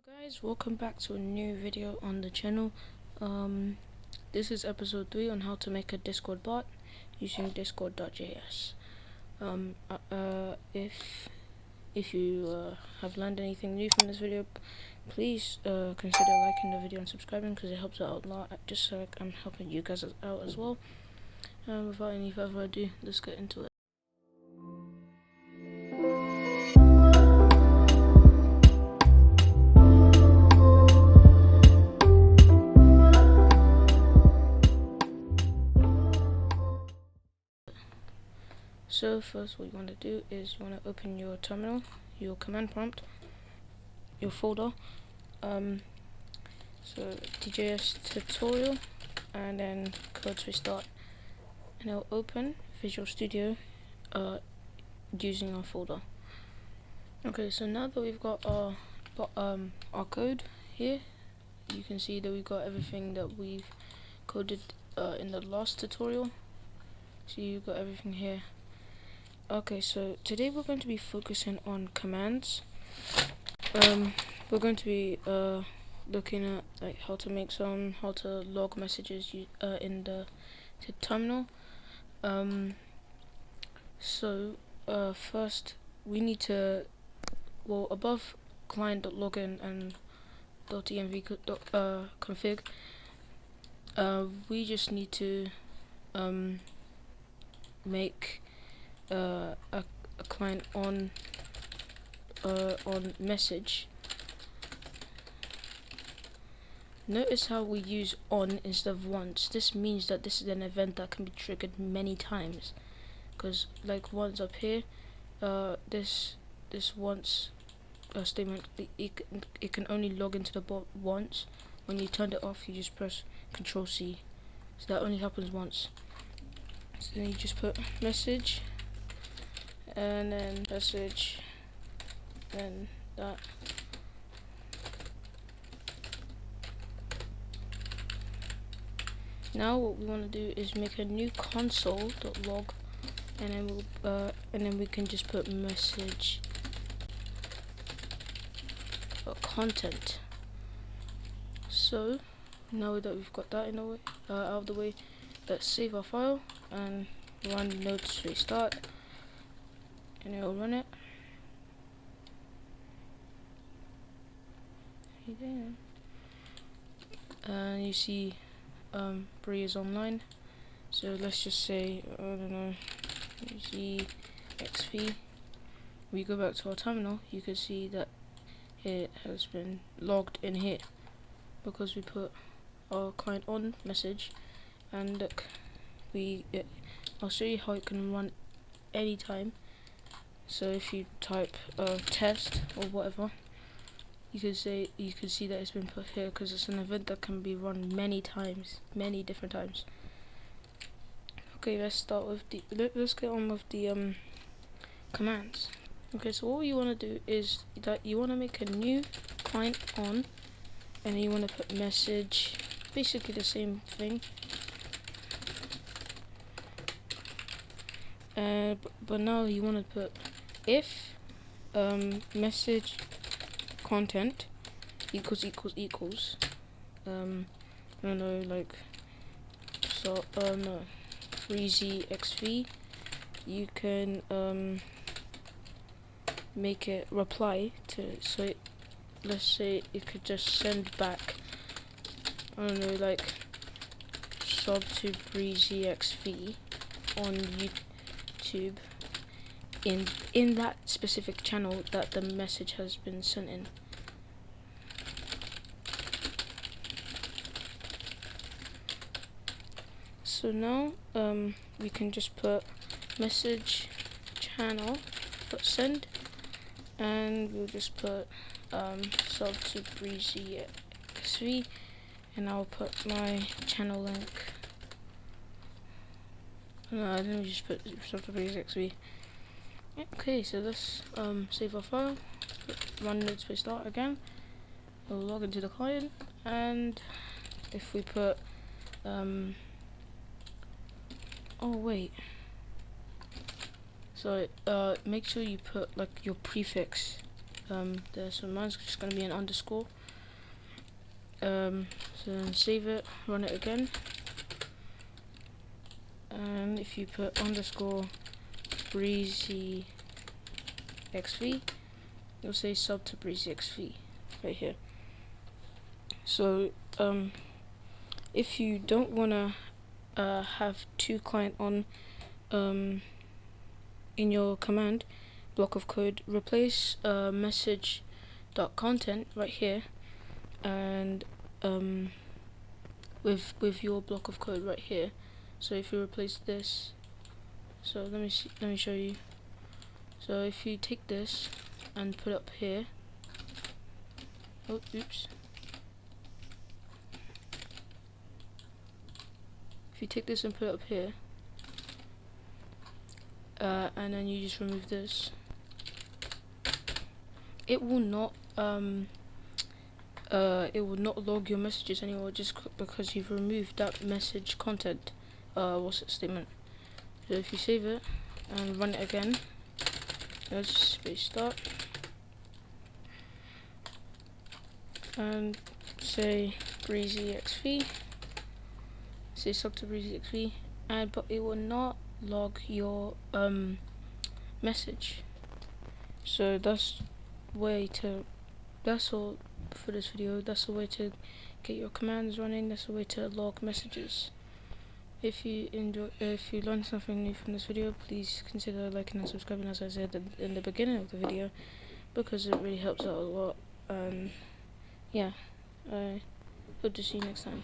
Guys, welcome back to a new video on the channel. This is episode 3 on how to make a Discord bot using discord.js. If you have learned anything new from this video, please consider liking the video and subscribing, because it helps out a lot, just so I'm helping you guys out as well. Without any further ado, let's get into it. So first, what you want to do is you want to open your terminal, your command prompt, your folder, so DJS tutorial, and then code restart, and it'll open Visual Studio using our folder. Okay, so now that we've got our code here, you can see that we've got everything that we've coded in the last tutorial. So you've got everything here. Okay, so today we're going to be focusing on commands. We're going to be looking at like how to make some, how to log messages in the terminal. First we need to, above client.login and .env config, we just need to make a client on message. Notice how we use on instead of once. This means that this is an event that can be triggered many times, because like once up here, this once statement, it can only log into the bot once. When you turn it off, you just press Control C, so that only happens once. So then you just put message, and then message, and that. Now what we want to do is make a new console.log, and then we can just put message content. So now that we've got that out of the way, let's save our file and run nodes restart, and it'll run it. And you see Bree is online, so let's just say, I don't know, ZXV. We go back to our terminal, you can see that it has been logged in here because we put our client on message. And look, I'll show you how it can run anytime. So if you type test or whatever, you can see that it's been put here because it's an event that can be run many times, many different times. Okay, let's get on with the commands. Okay, so what you want to do is that you want to make a new client on, and you want to put message, basically the same thing. But now you want to put if message content equals I don't know, like, so no, 3zxv, you can make it reply to, so let's say it could just send back, I don't know, like sub to breezyxv on YouTube in that specific channel that the message has been sent in. So now we can just put message channel send, and we'll just put sub to breezyxv, and I'll put my channel link. No, I didn't just put sub to breezyxv. Okay, so let's save our file, run nodes restart again. We'll log into the client, and if we put oh wait, so make sure you put like your prefix there. So mine's just going to be an underscore. So then save it, run it again, and if you put underscore breezy xv, you'll say sub to breezy xv right here. So if you don't want to have two client on in your command block of code, replace message.content right here and with your block of code right here. So if you replace this, so let me show you. So if you take this and put it up here, oh oops, if you take this and put it up here, and then you just remove this, it will not log your messages anymore, just because you've removed that message content statement. So if you save it and run it again, let's space start and say breezy xv, say sub to breezy xv, but it will not log your message. So that's all for this video. That's the way to get your commands running. That's the way to log messages. If you learned something new from this video, please consider liking and subscribing, as I said in the beginning of the video, because it really helps out a lot. Yeah, I hope to see you next time.